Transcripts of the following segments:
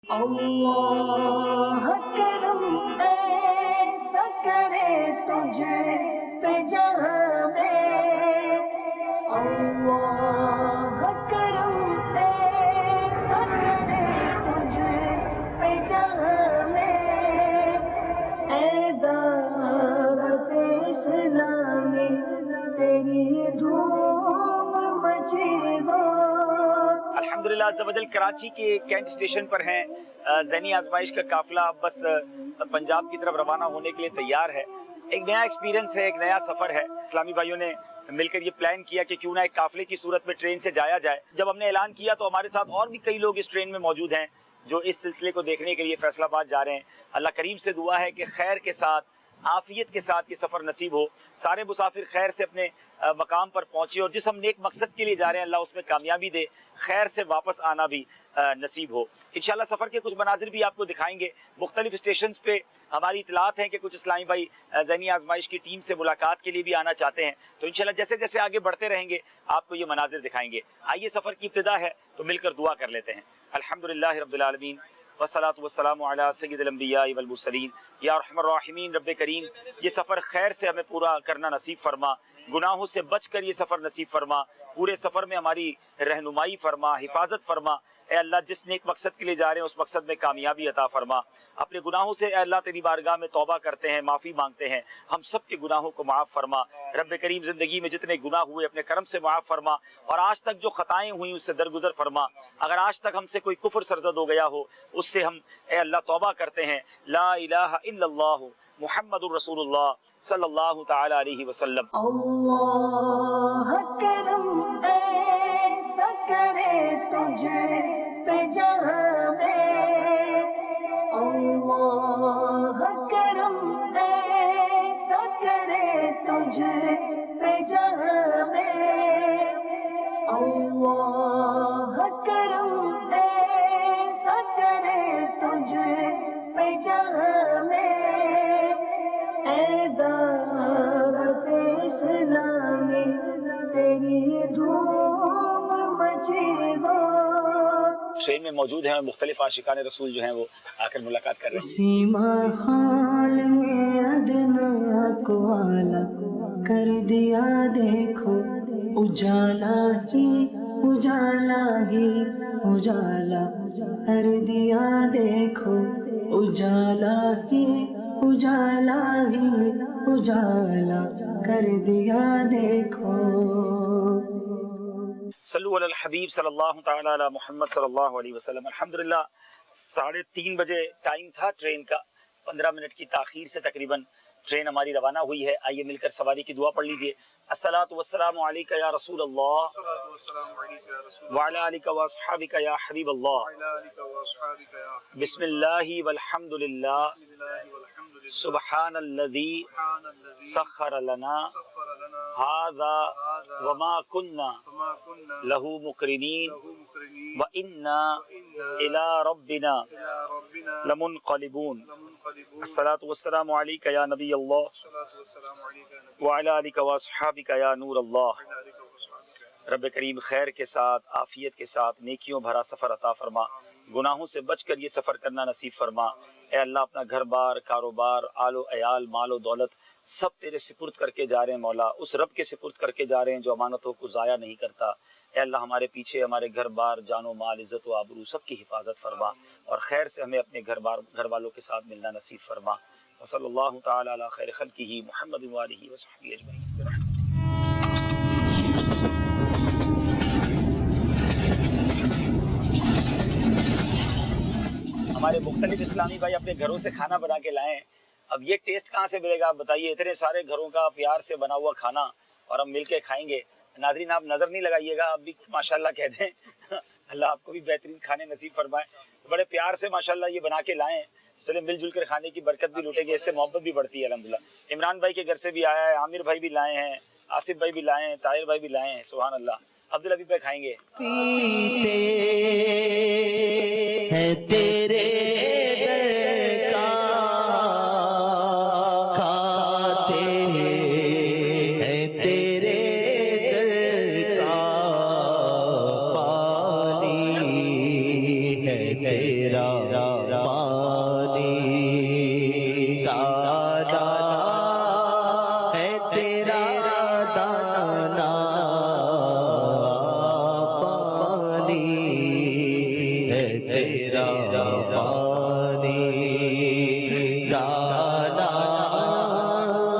اللہ کرم ایسا کرے تجھ پہ جہاں میں، اللہ کرم ایسا کرے تجھ پہ جہاں میں، اے دعوت اسلامی تیری دھوم مچے گا۔ الحمدللہ عز و جل کراچی کے کینٹ اسٹیشن پر ہیں۔ ذہنی آزمائش کا قافلہ بس پنجاب کی طرف روانہ ہونے کے لیے تیار ہے۔ ایک نیا ایکسپیرینس ہے، ایک نیا سفر ہے۔ اسلامی بھائیوں نے مل کر یہ پلان کیا کہ کیوں نہ ایک قافلے کی صورت میں ٹرین سے جایا جائے۔ جب ہم نے اعلان کیا تو ہمارے ساتھ اور بھی کئی لوگ اس ٹرین میں موجود ہیں جو اس سلسلے کو دیکھنے کے لیے فیصل آباد جا رہے ہیں۔ اللہ کریم سے دعا ہے کہ خیر کے ساتھ، عافیت کے ساتھ یہ سفر نصیب ہو، سارے مسافر خیر سے اپنے مقام پر پہنچے، اور جس ہم نیک مقصد کے لیے جا رہے ہیں اللہ اس میں کامیابی دے، خیر سے واپس آنا بھی نصیب ہو۔ انشاءاللہ سفر کے کچھ مناظر بھی آپ کو دکھائیں گے۔ مختلف اسٹیشنز پہ ہماری اطلاعات ہیں کہ کچھ اسلامی بھائی ذہنی آزمائش کی ٹیم سے ملاقات کے لیے بھی آنا چاہتے ہیں، تو انشاءاللہ جیسے جیسے آگے بڑھتے رہیں گے آپ کو یہ مناظر دکھائیں گے۔ آئیے سفر کی ابتدا ہے تو مل کر دعا کر لیتے ہیں۔ الحمدللہ رب العالمین والصلاة والسلام علی سید الانبیاء والمرسلین، یا ارحم الراحمین رب کریم یہ سفر خیر سے ہمیں پورا کرنا نصیب فرما، گناہوں سے بچ کر یہ سفر نصیب فرما، پورے سفر میں ہماری رہنمائی فرما، حفاظت فرما۔ اے اللہ جس نیک مقصد کے لیے جا رہے ہیں اس مقصد میں کامیابی عطا فرما۔ اپنے گناہوں سے اے اللہ تیری بارگاہ میں توبہ کرتے ہیں، معافی مانگتے ہیں، ہم سب کے گناہوں کو معاف فرما۔ رب کریم زندگی میں جتنے گناہ ہوئے اپنے کرم سے معاف فرما، اور آج تک جو خطائیں ہوئیں اس سے درگزر فرما۔ اگر آج تک ہم سے کوئی کفر سرزد ہو گیا ہو اس سے ہم اے اللہ توبہ کرتے ہیں۔ لا الہ الا اللہ محمد الرسول اللہ صلی اللہ تعالی علیہ وسلم۔ اللہ کرم ایسا کرے تجھ پہ جہاں میں، اللہ کرم ایسا کرے تجھ پہ جہاں میں، اللہ کرم ایسا کرے تجھ پہ جہاں میں، اے دعوت اسلامی تیری دھوم مچے گا۔ ٹرین میں موجود ہیں اور مختلف عاشقان رسول جو ہیں وہ آ کر ملاقات کر رہے ہیں۔ سیما خال میں ادنا کو آلہ کر دیا دیکھو، اجالا ہی اجالا ہی اجالا کر دیا دیکھو، اجالا ہی اجالا ہی اجالا کر دیا دیکھو۔ صلو علی الحبیب صلی اللہ تعالی علی محمد صلی اللہ علیہ وسلم۔ الحمدللہ 3:30 بجے ٹائم تھا ٹرین کا، 15 منٹ کی تاخیر سے تقریباً ٹرین ہماری روانہ ہوئی ہے۔ آئیے مل کر سواری کی دعا پڑھ لیجئے۔ الصلاۃ والسلام علیک یا رسول اللہ وعلی آلک واصحابک یا حبیب اللہ، بسم اللہ والحمد للہ، سبحان الذی سخر لنا ھذا وما کنا لہ مقرنین وإنا الی ربنا لمنقلبون۔ الصلاۃ والسلام علیک یا نبی اللہ وعلی آلک واصحابک یا نور اللہ۔ رب کریم خیر کے ساتھ، عافیت کے ساتھ، نیکیوں بھرا سفر عطا فرما، گناہوں سے بچ کر یہ سفر کرنا نصیب فرما۔ اے اللہ اپنا گھر بار، کاروبار، آل و عیال، مال و دولت سب تیرے سپرد کر کے جا رہے ہیں مولا، اس رب کے سپرد کر کے جا رہے ہیں جو امانتوں کو ضائع نہیں کرتا۔ اے اللہ ہمارے پیچھے ہمارے گھر بار، جان و مال، عزت و آبرو سب کی حفاظت فرما، اور خیر سے ہمیں اپنے گھر والوں کے ساتھ ملنا نصیب فرما۔ وصلی اللہ تعالی علی خیر خلقہ محمد وآلہ وصحبہ اجمعین۔ ہمارے مختلف اسلامی بھائی اپنے گھروں سے کھانا بنا کے لائیں، اب یہ ٹیسٹ کہاں سے ملے گا آپ بتائیے؟ اتنے سارے گھروں کا پیار سے بنا ہوا کھانا اور ہم مل کے کھائیں گے۔ ناظرین آپ نظر نہیں لگائیے گا، آپ بھی ماشاءاللہ کہہ دیں، اللہ آپ کو بھی بہترین کھانے نصیب فرمائے۔ بڑے پیار سے ماشاءاللہ یہ بنا کے لائیں، چلے مل جل کر کھانے کی برکت بھی لوٹے گی، اس سے محبت بھی بڑھتی ہے الحمدللہ۔ عمران بھائی کے گھر سے بھی آیا ہے، عامر بھائی بھی لائے ہیں، آصف بھائی بھی لائے ہیں، طاہر بھائی بھی لائے ہیں، سبحان اللہ۔ عبدالحبیب بھائی کھائیں گے۔ پیتے ہیں تیرے در کا، کھاتے ہیں تیرے در کا، پانی ہے تیرا پانی دانا ہے تیرا دانا پانی ہے تیرا پانی دانا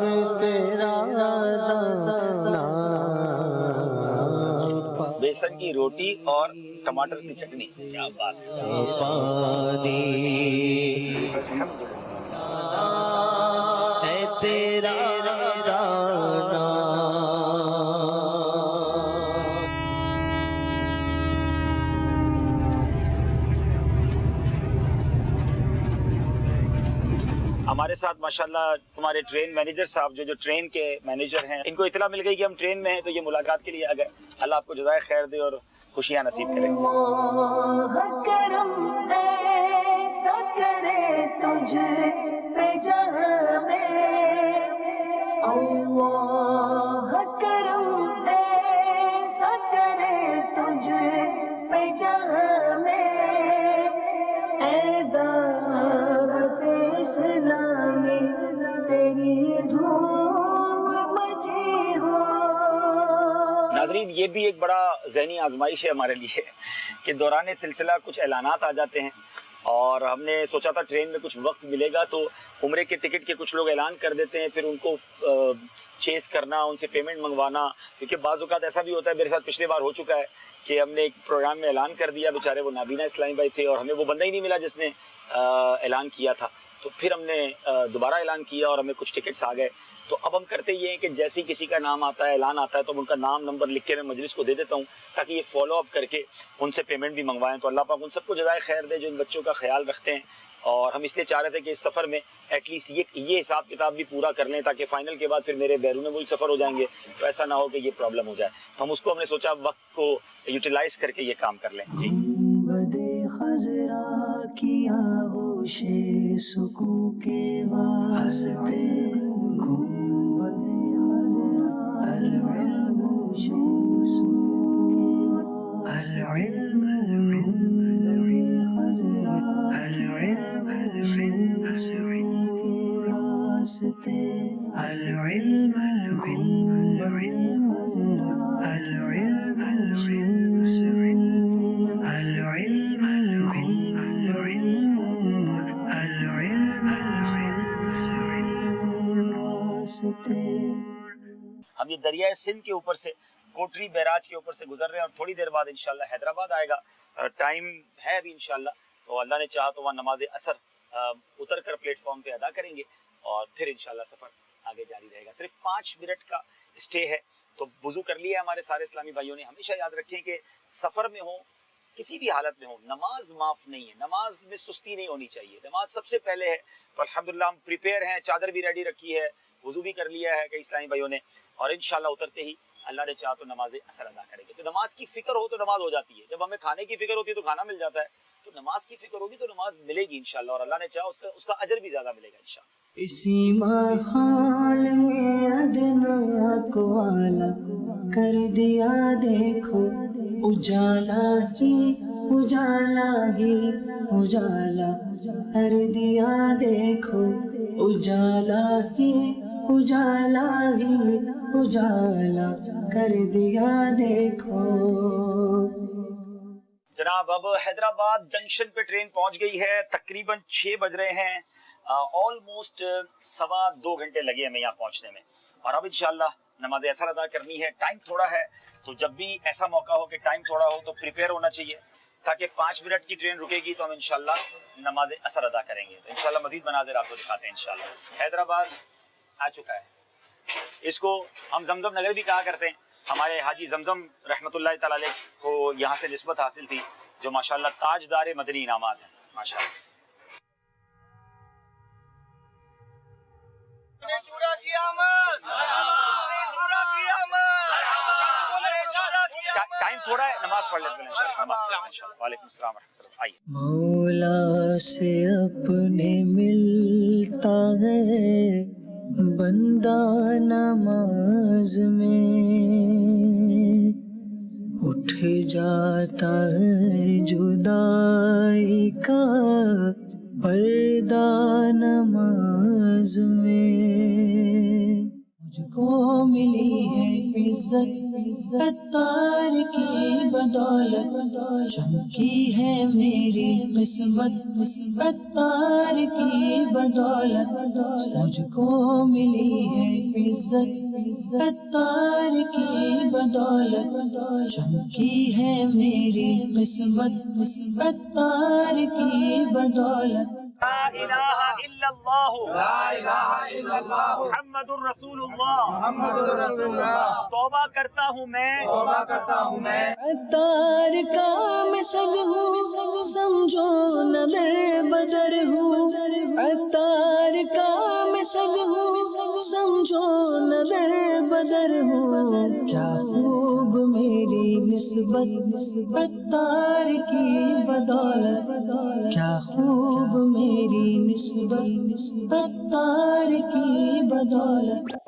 ہے تیرا دانا بیسن کی روٹی اور ٹماٹر کی چٹنی، کیا بات ہے. پانی ہے تیرا دانا. ہمارے ساتھ ماشاءاللہ تمہارے ٹرین مینیجر صاحب جو ٹرین کے مینیجر ہیں، ان کو اطلاع مل گئی کہ ہم ٹرین میں ہیں تو یہ ملاقات کے لیے آ گئے. اللہ آپ کو جزائے خیر دے اور خوشیاں نصیب کرے. اللہ کرم ایسا کرے تجھ پہ جہاں میں، اللہ کرم ایسا کرے تجھ پہ جہاں میں، اے دعوت اسلامی تیری دھوم مچی ہو. ناظرین، یہ بھی ایک بڑا ذہنی آزمائش ہے ہمارے لیے کہ دوران سلسلہ کچھ اعلانات آ جاتے ہیں اور ہم نے سوچا تھا ٹرین میں کچھ وقت ملے گا تو عمرے کے ٹکٹ کے کچھ لوگ اعلان کر دیتے ہیں، پھر ان کو چیز کرنا، ان سے پیمنٹ منگوانا، کیونکہ بعض اوقات ایسا بھی ہوتا ہے. میرے ساتھ پچھلے بار ہو چکا ہے کہ ہم نے ایک پروگرام میں اعلان کر دیا، بیچارے وہ نابینا اسلامی بھائی تھے اور ہمیں وہ بندہ ہی نہیں ملا جس نے اعلان کیا تھا. تو پھر ہم نے دوبارہ اعلان کیا اور ہمیں کچھ ٹکٹس آ گئے. تو اب ہم کرتے یہ ہیں کہ جیسے ہی کسی کا نام آتا ہے، اعلان آتا ہے، تو ان کا نام نمبر لکھ کے میں مجلس کو دے دیتا ہوں تاکہ یہ فالو اپ کر کے ان سے پیمنٹ بھی منگوائیں. تو اللہ پاک ان سب کو جزائے خیر دے جو ان بچوں کا خیال رکھتے ہیں. اور ہم اس لیے چاہ رہے تھے کہ اس سفر میں ایٹ لیسٹ یہ حساب کتاب بھی پورا کر لیں تاکہ فائنل کے بعد پھر میرے بیرون ملک سفر ہو جائیں گے تو ایسا نہ ہو کہ یہ پرابلم ہو جائے. تو ہم اس کو ہم نے سوچا وقت کو یوٹیلائز کر کے یہ کام کر لیں. جی بدے خضرا کی آغوش سکوں کے واسطے، گنبدے خضرا العلم العلم خضرا العلم واسطے، العلم خضرا العلم ہم یہ دریائے سندھ کے اوپر سے کوٹری بیراج کے اوپر سے گزر رہے ہیں اور تھوڑی دیر بعد انشاءاللہ حیدرآباد آئے گا. ٹائم ہے ابھی انشاءاللہ، تو اللہ نے چاہا تو وہاں نماز اثر اتر کر پلیٹ فارم پہ ادا کریں گے اور پھر انشاءاللہ سفر آگے جاری رہے گا. صرف 5 منٹ کا اسٹے ہے تو وضو کر لیا ہے ہمارے سارے اسلامی بھائیوں نے. ہمیشہ یاد رکھیں کہ سفر میں ہوں، کسی بھی حالت میں ہوں، نماز معاف نہیں ہے. نماز میں سستی نہیں ہونی چاہیے، نماز سب سے پہلے ہے. تو الحمدللہ ہم پریپیئر ہیں، چادر بھی ریڈی رکھی ہے، وضو بھی کر لیا ہے کئی اسلامی بھائیوں نے، اور انشاءاللہ اترتے ہی اللہ نے چاہا تو نماز اثر ادا کریں گے. تو نماز کی فکر ہو تو نماز ہو جاتی ہے. جب ہمیں کھانے کی فکر ہوتی ہے تو کھانا مل جاتا ہے. تو نماز کی فکر ہوگی تو نماز ملے گی انشاءاللہ، اور اللہ نے چاہا اس کا اجر بھی زیادہ ملے گا انشاءاللہ. اسی ماحول میں ادنا کو اعلیٰ کر دیا دیکھو، اجالا ہی اجالا ہی اجالا کر دیا دیکھو، اجالا ہی اجالا ہی اجالا کر دیا دیکھو. جناب اب حیدرآباد جنکشن پہ ٹرین پہنچ گئی ہے، تقریباً 6 بج رہے ہیں. آلموسٹ 2.25 گھنٹے لگے ہمیں یہاں پہنچنے میں، اور اب انشاءاللہ نماز اثر ادا کرنی ہے. ٹائم تھوڑا ہے تو جب بھی ایسا موقع ہو کہ ٹائم تھوڑا ہو تو پریپیئر ہونا چاہیے تاکہ 5 منٹ کی ٹرین رکے گی تو ہم انشاءاللہ نماز اثر ادا کریں گے. تو انشاءاللہ مزید مناظر آپ کو دکھاتے ہیں انشاءاللہ. حیدرآباد آ چکا ہے، اس کو ہم زمزم نگر بھی کہا کرتے ہیں. ہمارے حاجی زمزم رحمۃ اللہ تعالی علیہ کو یہاں سے نسبت حاصل تھی، جو ماشاءاللہ تاجدار مدنی انعامات ہیں ماشاءاللہ. ٹائم تھوڑا ہے، نماز پڑھ لیتے ہیں انشاءاللہ. نماز پڑھ انشاءاللہ. وعلیکم السلام ورحمۃ اللہ. آئیے. مولا سے اپنے ملتا ہے بندہ نماز میں، اٹھ جاتا ہے جدائی کا پردہ نماز میں، مجھ کو ملی ہے عزت ستار کی بدولت، چمکی ہے میری قسمت ستار کی بدولت، مجھ کو ملی ہے عزت ستار کی بدولت، چمکی ہے میری قسمت ستار کی بدولت۔ لا الہ الا اللہ محمد الرسول اللہ، توبہ کرتا ہوں میں عطار کا میں سگ ہوں، سمجھو نہ در بدر ہوں، عطار کا میں سگ ہوں، سمجھو نہ در بدر ہوں، کیا خوب میری نسبت عطار کی بدولت، کیا خوب میری نسبت عطار کی بدولت۔